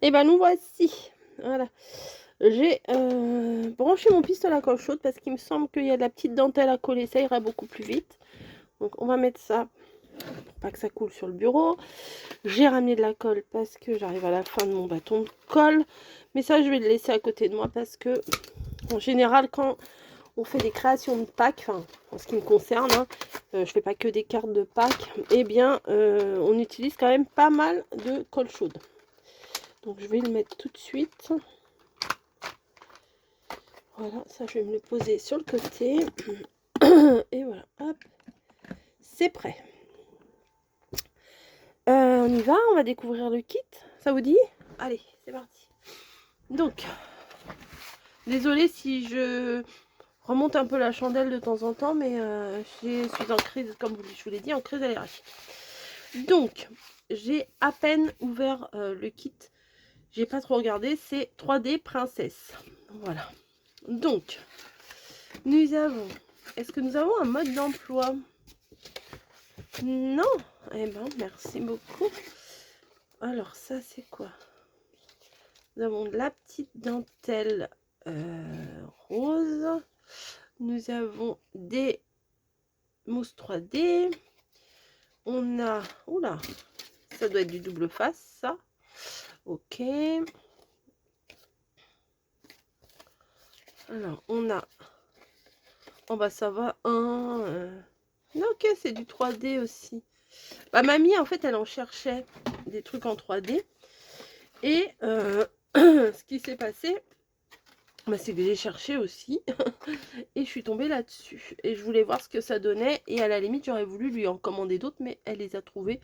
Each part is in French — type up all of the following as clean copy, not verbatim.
Et ben nous voici. Voilà. J'ai branché mon pistolet à colle chaude parce qu'il me semble qu'il y a de la petite dentelle à coller, ça ira beaucoup plus vite. Donc on va mettre ça pour pas que ça coule sur le bureau. J'ai ramené de la colle parce que j'arrive à la fin de mon bâton de colle. Mais ça, je vais le laisser à côté de moi parce que, en général, quand on fait des créations de Pâques, enfin, en ce qui me concerne, hein, je fais pas que des cartes de Pâques, eh bien, on utilise quand même pas mal de colle chaude. Donc, je vais le mettre tout de suite. Voilà, ça, je vais me le poser sur le côté. Et voilà, hop, c'est prêt. On y va, on va découvrir le kit. Ça vous dit? Allez, c'est parti. Donc, désolée si je remonte un peu la chandelle de temps en temps, mais je suis en crise, comme je vous l'ai dit, en crise allergique. Donc, j'ai à peine ouvert le kit. J'ai pas trop regardé, c'est 3D Princesse. Voilà. Donc, nous avons... Est-ce que nous avons un mode d'emploi? Non. Eh ben, merci beaucoup. Alors, ça, c'est quoi? Nous avons de la petite dentelle rose. Nous avons des mousses 3D. On a... Oula, ça doit être du double face, ça. Ok. Alors, on a... Oh bah ça va, non, ok, c'est du 3D aussi. Bah, mamie, en fait, elle en cherchait des trucs en 3D. Et ce qui s'est passé, bah, c'est que j'ai cherché aussi. Et je suis tombée là-dessus. Et je voulais voir ce que ça donnait. Et à la limite, j'aurais voulu lui en commander d'autres, mais elle les a trouvés.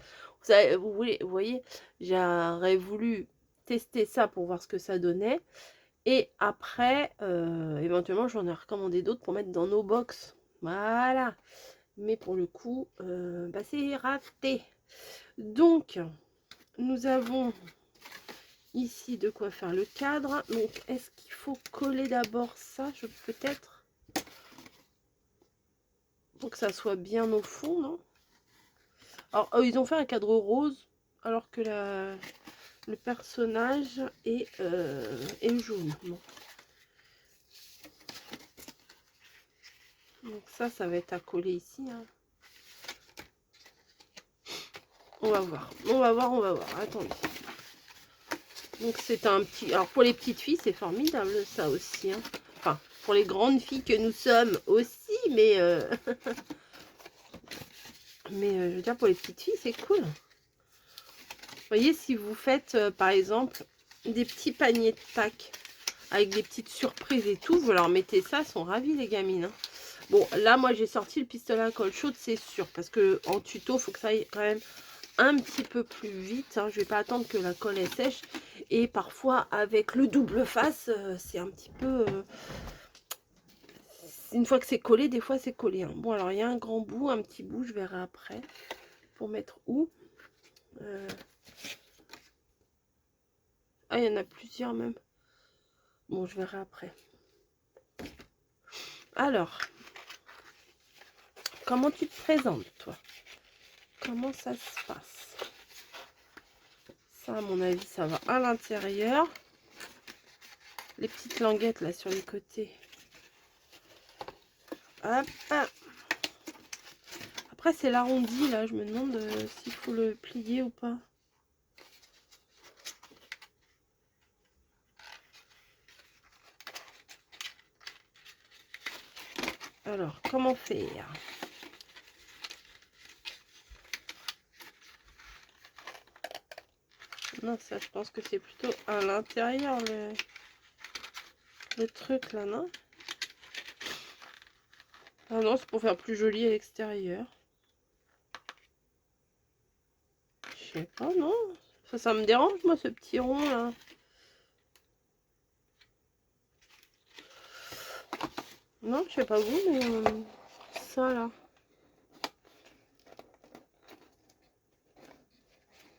Vous voyez, j'aurais voulu tester ça pour voir ce que ça donnait. Et après, éventuellement, j'en ai recommandé d'autres pour mettre dans nos box. Voilà. Mais pour le coup, bah, c'est raté. Donc, nous avons ici de quoi faire le cadre. Donc, est-ce qu'il faut coller d'abord ça? Peut-être. Pour que ça soit bien au fond, non? Alors, ils ont fait un cadre rose, alors que le personnage est jaune. Bon. Donc ça va être à coller ici. Hein. On va voir. On va voir, on va voir. Attendez. Donc c'est un petit... Alors pour les petites filles, c'est formidable ça aussi. Hein. Enfin, pour les grandes filles que nous sommes aussi, mais... mais je veux dire, pour les petites filles, c'est cool. Vous voyez, si vous faites, par exemple, des petits paniers de Pâques avec des petites surprises et tout, vous leur mettez ça, elles sont ravies les gamines. Hein. Bon, là, moi, j'ai sorti le pistolet à colle chaude, c'est sûr. Parce que en tuto, il faut que ça aille quand même un petit peu plus vite. Hein. Je vais pas attendre que la colle est sèche. Et parfois, avec le double face, c'est un petit peu... une fois que c'est collé, des fois, c'est collé. Hein. Bon, alors, il y a un grand bout, un petit bout, je verrai après. Pour mettre où Ah, il y en a plusieurs même. Bon, je verrai après. Alors, comment tu te présentes, toi? Comment ça se passe? Ça, à mon avis, ça va à l'intérieur. Les petites languettes, là, sur les côtés. Hop. Après, c'est l'arrondi, là. Je me demande s'il faut le plier ou pas. Alors, comment faire? Non, ça, je pense que c'est plutôt à l'intérieur, le truc, là, non? Ah non, c'est pour faire plus joli à l'extérieur. Je sais pas, non? Ça me dérange, moi, ce petit rond, là. Non, je sais pas vous, mais ça, là.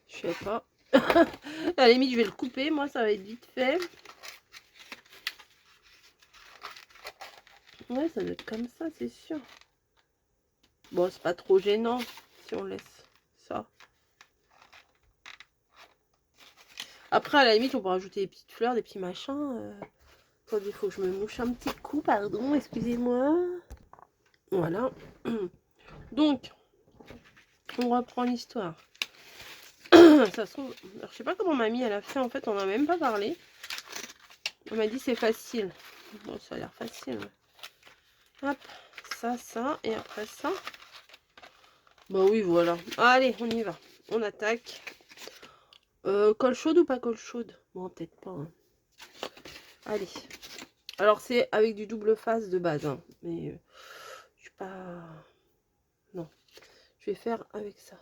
Je sais pas. À la limite, je vais le couper. Moi, ça va être vite fait. Ouais, ça doit être comme ça, c'est sûr. Bon, c'est pas trop gênant si on laisse ça. Après, à la limite, on peut rajouter des petites fleurs, des petits machins. Attendez, il faut que je me mouche un petit coup, pardon, excusez-moi. Voilà. Donc, on reprend l'histoire. Ça se trouve, alors, je sais pas comment mamie elle a fait, en fait, on n'a même pas parlé. On m'a dit c'est facile. Bon, ça a l'air facile. Ouais. Hop, ça, et après ça. Bah oui, voilà. Allez, on y va. On attaque. Colle chaude ou pas colle chaude? Bon, peut-être pas. Hein. Allez. Alors, c'est avec du double face de base. Hein. Mais je suis pas... Non. Je vais faire avec ça.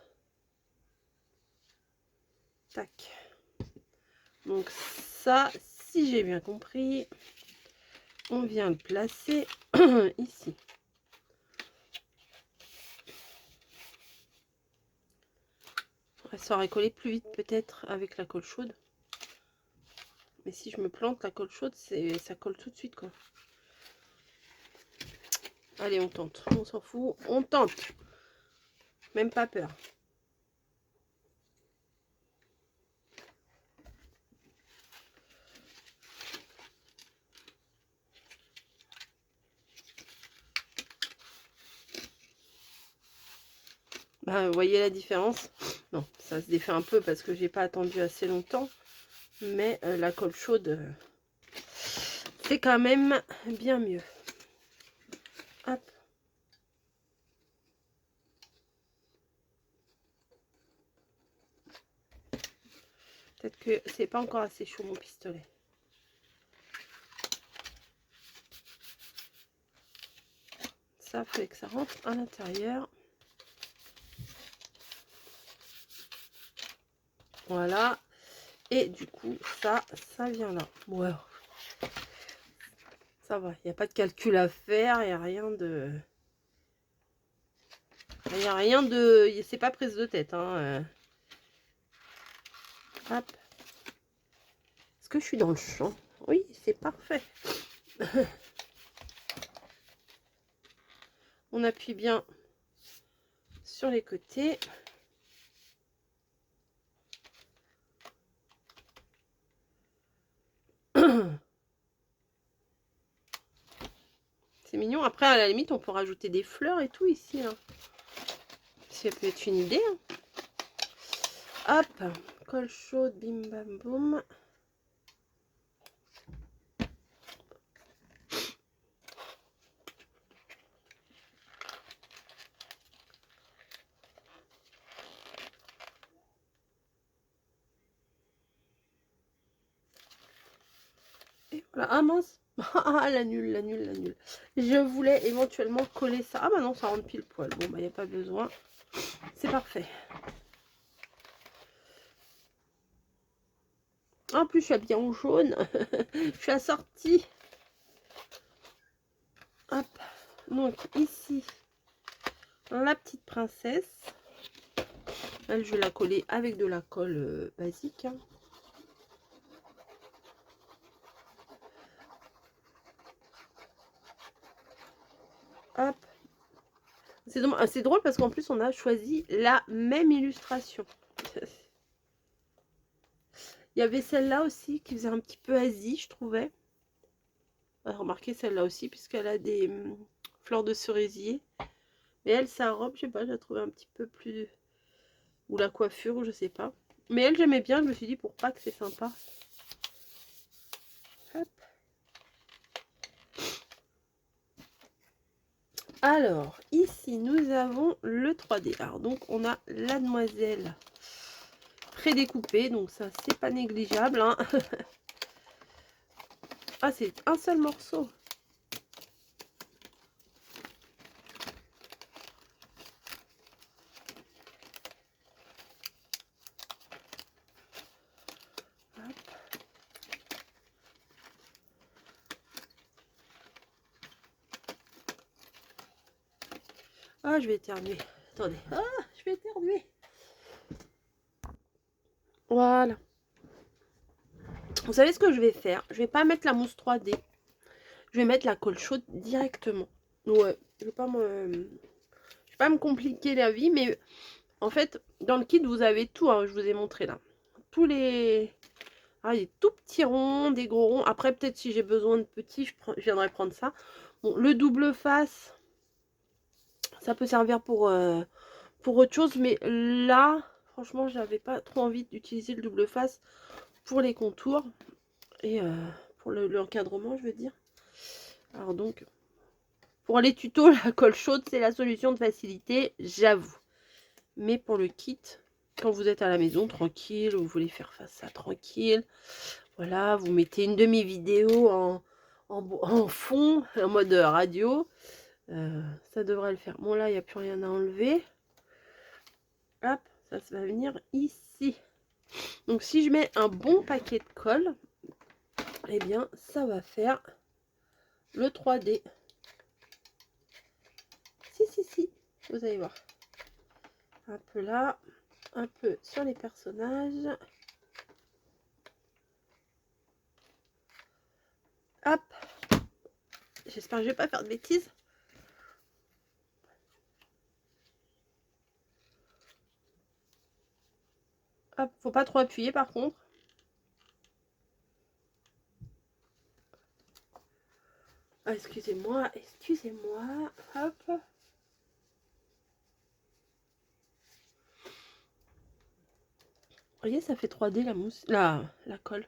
Tac. Donc ça, si j'ai bien compris, on vient le placer ici. Ça aurait collé plus vite peut-être avec la colle chaude. Mais si je me plante, la colle chaude, ça colle tout de suite, quoi. Allez, on tente. On s'en fout. On tente. Même pas peur. Bah, vous voyez la différence? Non, ça se défait un peu parce que j'ai pas attendu assez longtemps. Mais la colle chaude, c'est quand même bien mieux. Hop. Peut-être que c'est pas encore assez chaud mon pistolet. Ça fait que ça rentre à l'intérieur. Voilà. Et du coup, ça vient là. Ouais. Ça va. Il n'y a pas de calcul à faire. Il n'y a rien de... Il n'y a rien de... C'est pas prise de tête. Hein. Hop. Est-ce que je suis dans le champ? Oui, c'est parfait. On appuie bien sur les côtés. C'est mignon. Après, à la limite, on peut rajouter des fleurs et tout ici. Hein. Ça peut être une idée. Hein. Hop. Colle chaude, bim bam boum. Et voilà. Ah mince. Ah, la nulle, la nulle, la nulle. Je voulais éventuellement coller ça. Ah bah non, ça rentre pile poil. Bon, bah, il n'y a pas besoin. C'est parfait. En plus, je suis habillée en jaune. Je suis assortie. Hop. Donc, ici, la petite princesse. Elle, je vais la coller avec de la colle basique. Hein. Hop. C'est drôle parce qu'en plus, on a choisi la même illustration. Il y avait celle-là aussi qui faisait un petit peu Asie, je trouvais. Remarquez celle-là aussi, puisqu'elle a des fleurs de cerisier. Mais elle, sa robe, je sais pas, je la trouvais un petit peu plus... Ou la coiffure, ou je sais pas. Mais elle, j'aimais bien, je me suis dit, pour Pâques, c'est sympa. Hop. Alors, ici, nous avons le 3D. Alors, donc, on a la demoiselle prédécoupée. Donc, ça, c'est pas négligeable. Hein. Ah, c'est un seul morceau. Ah, je vais éternuer. Attendez. Ah, je vais éternuer. Voilà. Vous savez ce que je vais faire? Je vais pas mettre la mousse 3D. Je vais mettre la colle chaude directement. Ouais, je vais pas me compliquer la vie, mais en fait, dans le kit, vous avez tout. Hein, je vous ai montré là. Tous les Ah, des tout petits ronds, des gros ronds. Après, peut-être si j'ai besoin de petits, je viendrai prendre ça. Bon, le double face, ça peut servir pour autre chose. Mais là, franchement, j'avais pas trop envie d'utiliser le double face pour les contours. Et pour l'encadrement, je veux dire. Alors donc, pour les tutos, la colle chaude, c'est la solution de facilité, j'avoue. Mais pour le kit, quand vous êtes à la maison, tranquille, vous voulez faire face à tranquille, voilà, vous mettez une demi-vidéo en fond, en mode radio, ça devrait le faire. Bon, là, il n'y a plus rien à enlever. Hop, ça va venir ici. Donc, si je mets un bon paquet de colle, eh bien, ça va faire le 3D. Si, vous allez voir. Un peu là, un peu sur les personnages. Hop. J'espère que je vais pas faire de bêtises. Hop, faut pas trop appuyer par contre. Ah, excusez-moi. Hop. Vous voyez, ça fait 3D la mousse, la colle.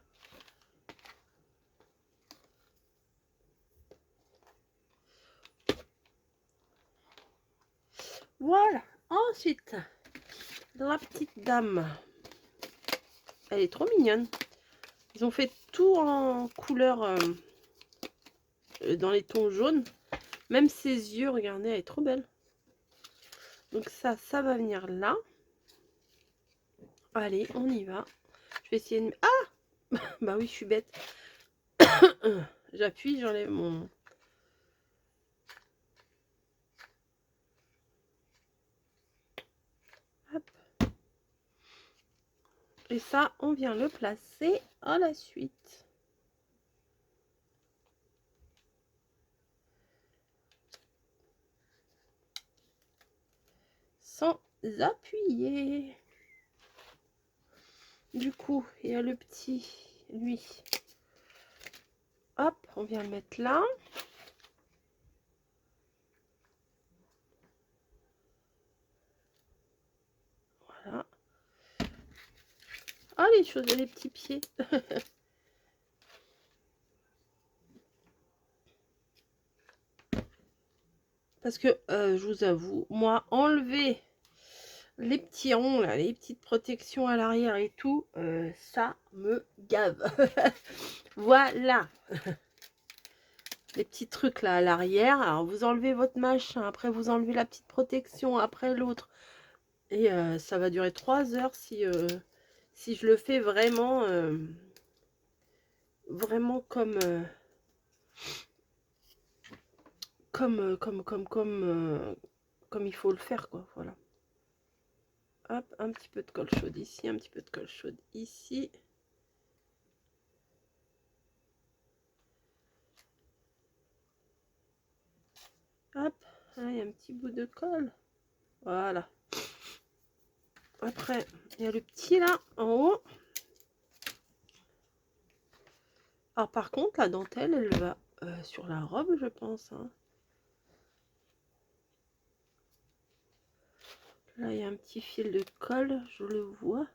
Voilà. Ensuite, la petite dame. Elle est trop mignonne. Ils ont fait tout en couleur dans les tons jaunes. Même ses yeux, regardez, elle est trop belle. Donc ça va venir là. Allez, on y va. Je vais essayer de... Ah! Bah oui, je suis bête. J'appuie, j'enlève mon... Hop. Et ça, on vient le placer à la suite. Sans appuyer. Du coup, il y a le petit, lui. Hop, on vient le mettre là. Voilà. Ah, les choses, les petits pieds. Parce que, je vous avoue, moi, enlever les petits ronds, là, les petites protections à l'arrière et tout, ça me gave. Voilà. Les petits trucs là à l'arrière. Alors, vous enlevez votre machin, après vous enlevez la petite protection, après l'autre. Et ça va durer 3 heures si je le fais vraiment, vraiment comme il faut le faire, quoi. Voilà. Hop, un petit peu de colle chaude ici, un petit peu de colle chaude ici. Hop, là, il y a un petit bout de colle. Voilà. Après, il y a le petit là, en haut. Alors, par contre, la dentelle, elle va sur la robe, je pense. Hein. Là, il y a un petit fil de colle, je le vois.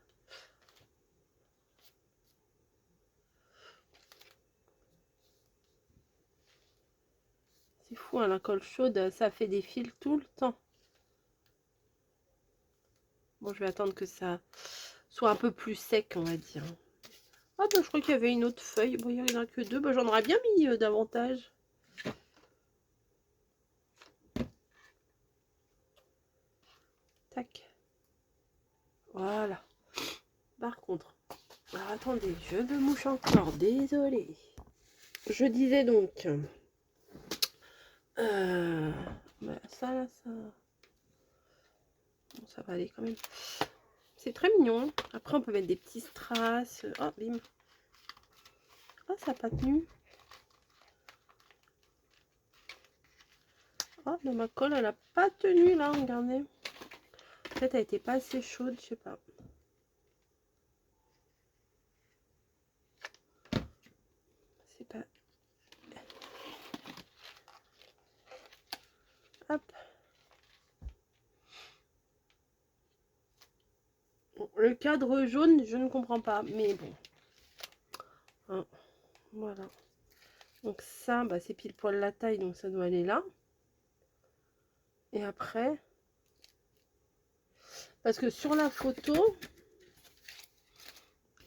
C'est fou, hein, la colle chaude, ça fait des fils tout le temps. Bon, je vais attendre que ça soit un peu plus sec, on va dire. Ah, bah, je crois qu'il y avait une autre feuille. Bon, il n'y en a que 2. Bah, j'en aurais bien mis davantage. Tac. Voilà. Par contre, alors attendez, je me mouche encore. Désolée. Je disais donc... bah, ça, là, ça... Bon, ça va aller quand même. C'est très mignon. Après, on peut mettre des petits strass. Oh, bim. Ah, ça n'a pas tenu. Oh, dans ma colle, elle n'a pas tenu, là, regardez. Peut-être elle était pas assez chaude, je sais pas. c'est pas... Hop. Bon, le cadre jaune, je ne comprends pas, mais bon. Hein, voilà. Donc ça, bah, c'est pile poil la taille, donc ça doit aller là. Et après... Parce que sur la photo,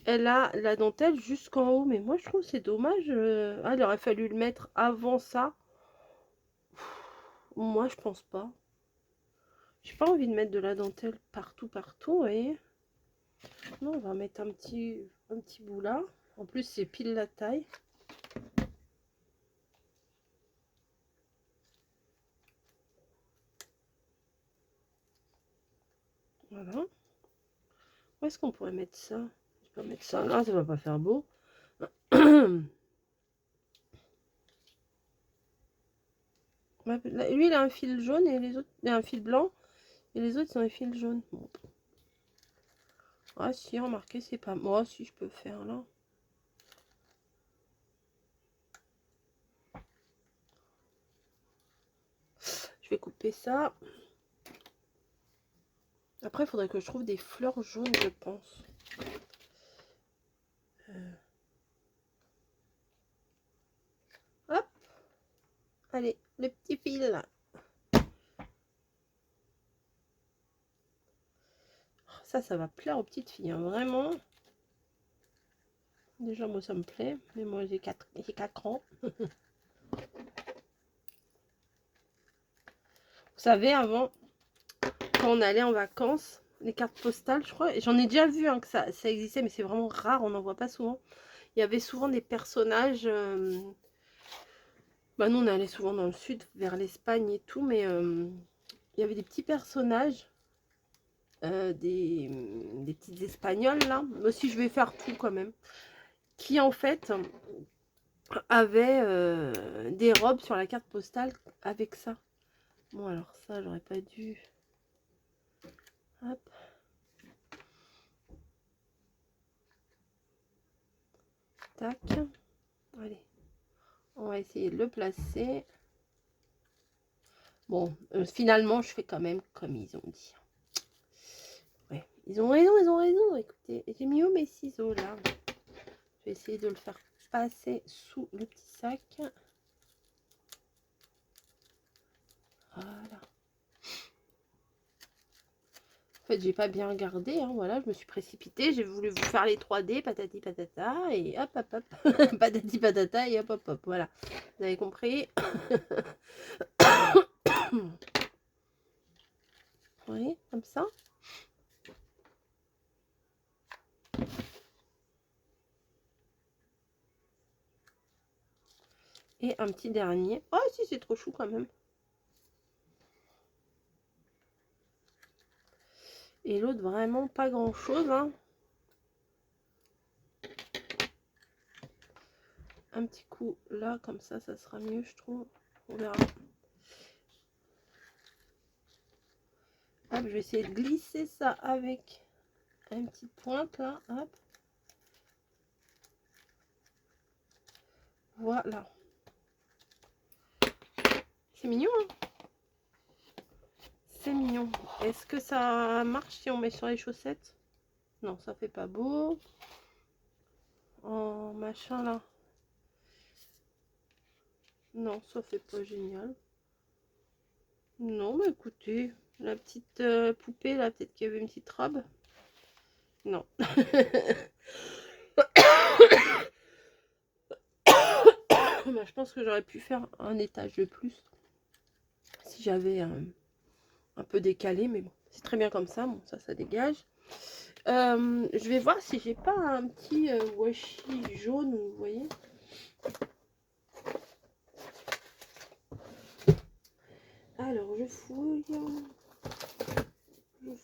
elle a la dentelle jusqu'en haut. Mais moi, je trouve que c'est dommage. Ah, il aurait fallu le mettre avant ça. Moi, je pense pas. J'ai pas envie de mettre de la dentelle partout, partout, vous voyez. Non, on va mettre un petit bout là. En plus, c'est pile la taille. Voilà. Où est-ce qu'on pourrait mettre ça? Je peux mettre ça là, ça va pas faire beau. Lui, il a un fil jaune et les autres, il a un fil blanc et les autres, ils ont un fil jaune. Bon. Ah si, remarquez, c'est pas... Moi, si je peux faire là. Je vais couper ça. Après, il faudrait que je trouve des fleurs jaunes, je pense. Hop. Allez, le petit fil là. Ça va plaire aux petites filles, hein, vraiment. Déjà, moi, ça me plaît. Mais moi, j'ai 4 ans. Vous savez, avant, quand on allait en vacances, les cartes postales, je crois, j'en ai déjà vu hein, que ça existait, mais c'est vraiment rare, on n'en voit pas souvent. Il y avait souvent des personnages... Bah, nous, on allait souvent dans le sud, vers l'Espagne et tout, mais il y avait des petits personnages, des petites espagnoles, là. Moi aussi, je vais faire tout quand même. Qui, en fait, avaient des robes sur la carte postale avec ça. Bon, alors ça, j'aurais pas dû... Hop. Tac. Allez. On va essayer de le placer. Bon, finalement, je fais quand même comme ils ont dit. Ouais, ils ont raison, ils ont raison. Écoutez, j'ai mis où mes ciseaux, là? Je vais essayer de le faire passer sous le petit sac. Voilà. En fait, j'ai pas bien regardé, hein, voilà, je me suis précipitée, j'ai voulu vous faire les 3D, patati patata, et hop hop hop, patati patata, et hop hop hop, voilà. Vous avez compris? Oui, comme ça. Et un petit dernier. Oh si, c'est trop chou quand même. Et l'autre, vraiment pas grand chose, hein. Un petit coup là, comme ça sera mieux, je trouve. On verra. Hop, je vais essayer de glisser ça avec une petite pointe là, hop. Voilà. C'est mignon, hein. C'est mignon. Est-ce que ça marche si on met sur les chaussettes? Non, ça fait pas beau. En machin là. Non, ça fait pas génial. Non, mais écoutez, la petite poupée là, peut-être qu'il y avait une petite robe. Non. Bah, je pense que j'aurais pu faire un étage de plus si j'avais un peu décalé, mais bon, c'est très bien comme ça. Bon, ça dégage. Je vais voir si j'ai pas un petit washi jaune, vous voyez. Alors, je fouille. Je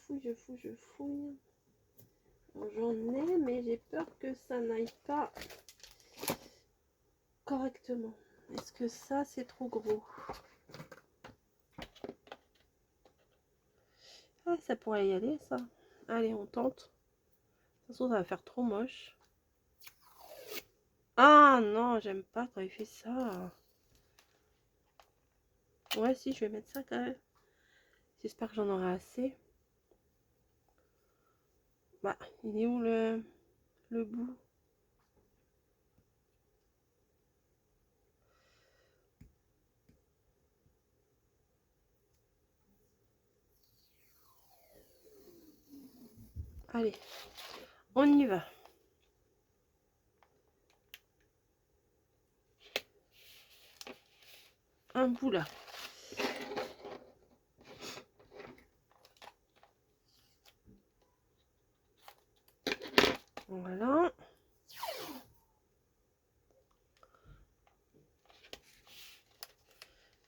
fouille. J'en ai, mais j'ai peur que ça n'aille pas correctement. Est-ce que ça, c'est trop gros? Ah, ça pourrait y aller, ça. Allez, on tente. De toute façon, ça va faire trop moche. Ah, Ah non, j'aime pas quand il fait ça. Ouais, si, je vais mettre ça quand même. J'espère que j'en aurai assez. Bah, il est où le bout? Allez, on y va. Un bout là. Voilà.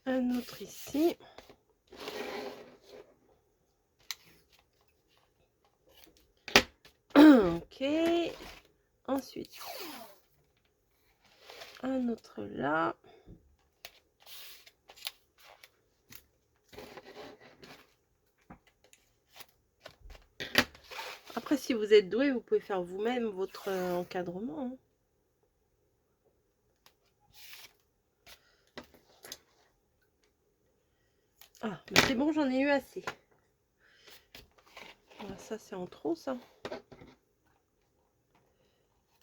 Un autre ici. Ok. Ensuite, un autre là. Après, si vous êtes doué, vous pouvez faire vous-même votre encadrement. Hein. Ah, mais c'est bon, j'en ai eu assez. Voilà, ça, c'est en trop, ça.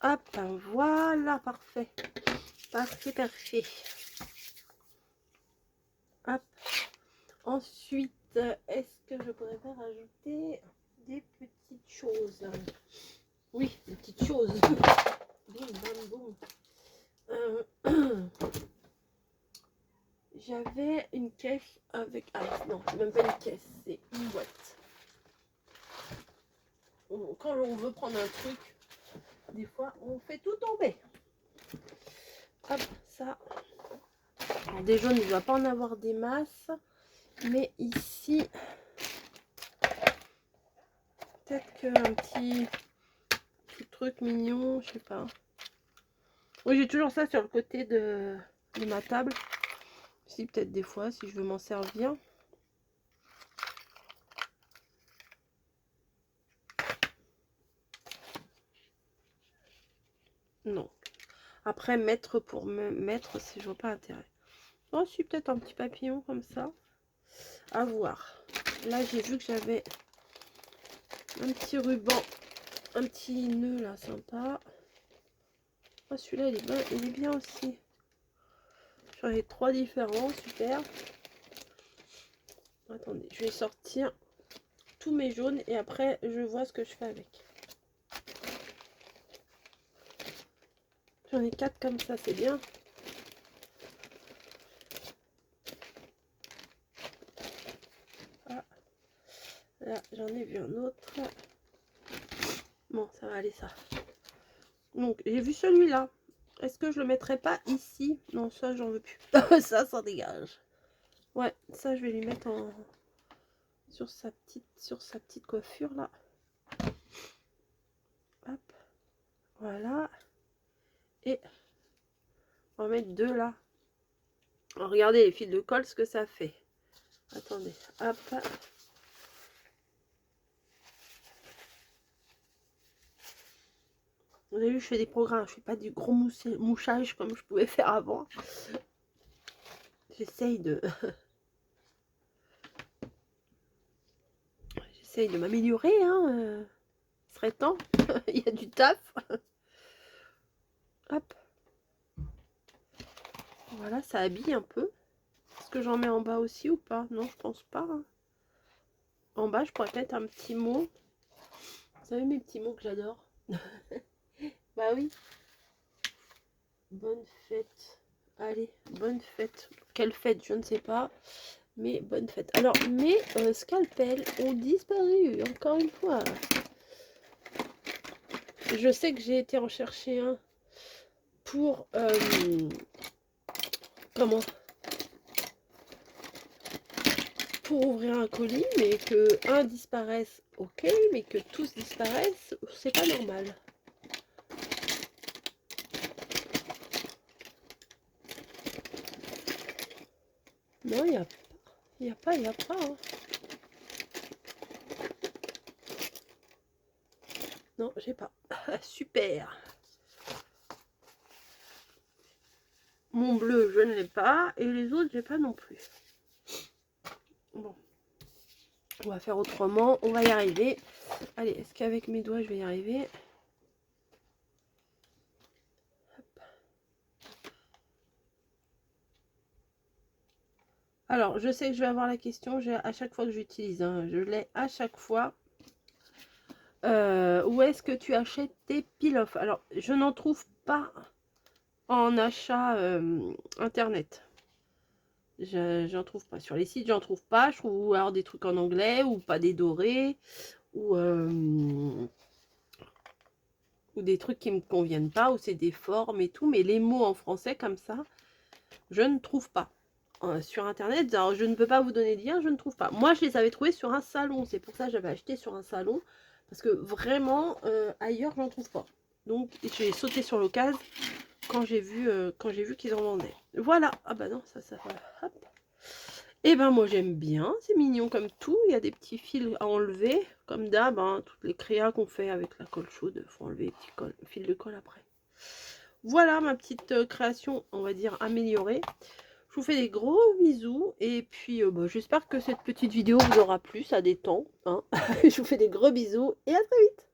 Hop, voilà, parfait. Parfait, parfait. Hop. Ensuite, est-ce que je pourrais pas rajouter des petites choses? Oui, des petites choses. Boum, bam, boum. J'avais une caisse avec... Ah non, c'est même pas une caisse, c'est une boîte. Quand on veut prendre un truc, des fois, on fait tout tomber. Hop, ça. Alors, des jaunes, il ne doit pas en avoir des masses. Mais ici, peut-être qu'un petit truc mignon, je sais pas. Oui, j'ai toujours ça sur le côté de ma table. Si, peut-être des fois, si je veux m'en servir. Non. Après, mettre pour me mettre, si je vois pas intérêt. Oh, si, peut-être un petit papillon comme ça. À voir. Là, j'ai vu que j'avais un petit ruban, un petit nœud là, sympa. Oh, celui-là, il est bien aussi. J'en ai 3 différents, super. Attendez, je vais sortir tous mes jaunes et après, je vois ce que je fais avec. J'en ai 4 comme ça, c'est bien. Ah, là, j'en ai vu un autre. Bon, ça va aller ça. Donc, j'ai vu celui-là. Est-ce que je le mettrais pas ici? Non, ça, j'en veux plus. Ça dégage. Ouais, ça, je vais lui mettre en... sur sa petite coiffure, là. Hop. Voilà. Et on va mettre 2 là. Alors, regardez les fils de colle, ce que ça fait. Attendez. Hop. Vous avez vu, je fais des programmes. Je fais pas du gros mouchage comme je pouvais faire avant. J'essaye de... J'essaye de m'améliorer, hein. Il serait temps. Il y a du taf. Hop. Voilà, ça habille un peu. Est-ce que j'en mets en bas aussi ou pas? Non, je pense pas. Hein. En bas, je pourrais mettre un petit mot. Vous savez mes petits mots que j'adore? Bah oui. Bonne fête. Allez, bonne fête. Quelle fête, je ne sais pas. Mais bonne fête. Alors, mes scalpels ont disparu, encore une fois. Je sais que j'ai été en chercher un pour... comment? Pour ouvrir un colis, mais que un disparaisse, ok, mais que tous disparaissent, c'est pas normal. Non, il n'y a pas. Hein. Non, j'ai pas. Super. Mon bleu, je ne l'ai pas. Et les autres, j'ai pas non plus. Bon. On va faire autrement. On va y arriver. Allez, est-ce qu'avec mes doigts, je vais y arriver? Hop. Alors, je sais que je vais avoir la question à chaque fois que j'utilise. Hein, je l'ai à chaque fois. Où est-ce que tu achètes tes peel-off? Alors, je n'en trouve pas en achat internet. J'en trouve pas. Sur les sites, j'en trouve pas. Je trouve alors des trucs en anglais ou pas des dorés ou des trucs qui me conviennent pas, ou c'est des formes et tout. Mais les mots en français comme ça, je ne trouve pas. Sur internet, alors je ne peux pas vous donner de lien, je ne trouve pas. Moi, je les avais trouvés sur un salon. C'est pour ça que j'avais acheté sur un salon. Parce que vraiment, ailleurs, j'en trouve pas. Donc, j'ai sauté sur l'occasion quand j'ai vu qu'ils en vendaient. Voilà. Ah bah non, ça va. Hop. Et ben moi j'aime bien, c'est mignon comme tout. Il y a des petits fils à enlever, comme d'hab, hein, toutes les créas qu'on fait avec la colle chaude, faut enlever les petits fils de colle après. Voilà ma petite création, on va dire améliorée. Je vous fais des gros bisous et puis bah, j'espère que cette petite vidéo vous aura plu, ça détend. Hein. Je vous fais des gros bisous et à très vite.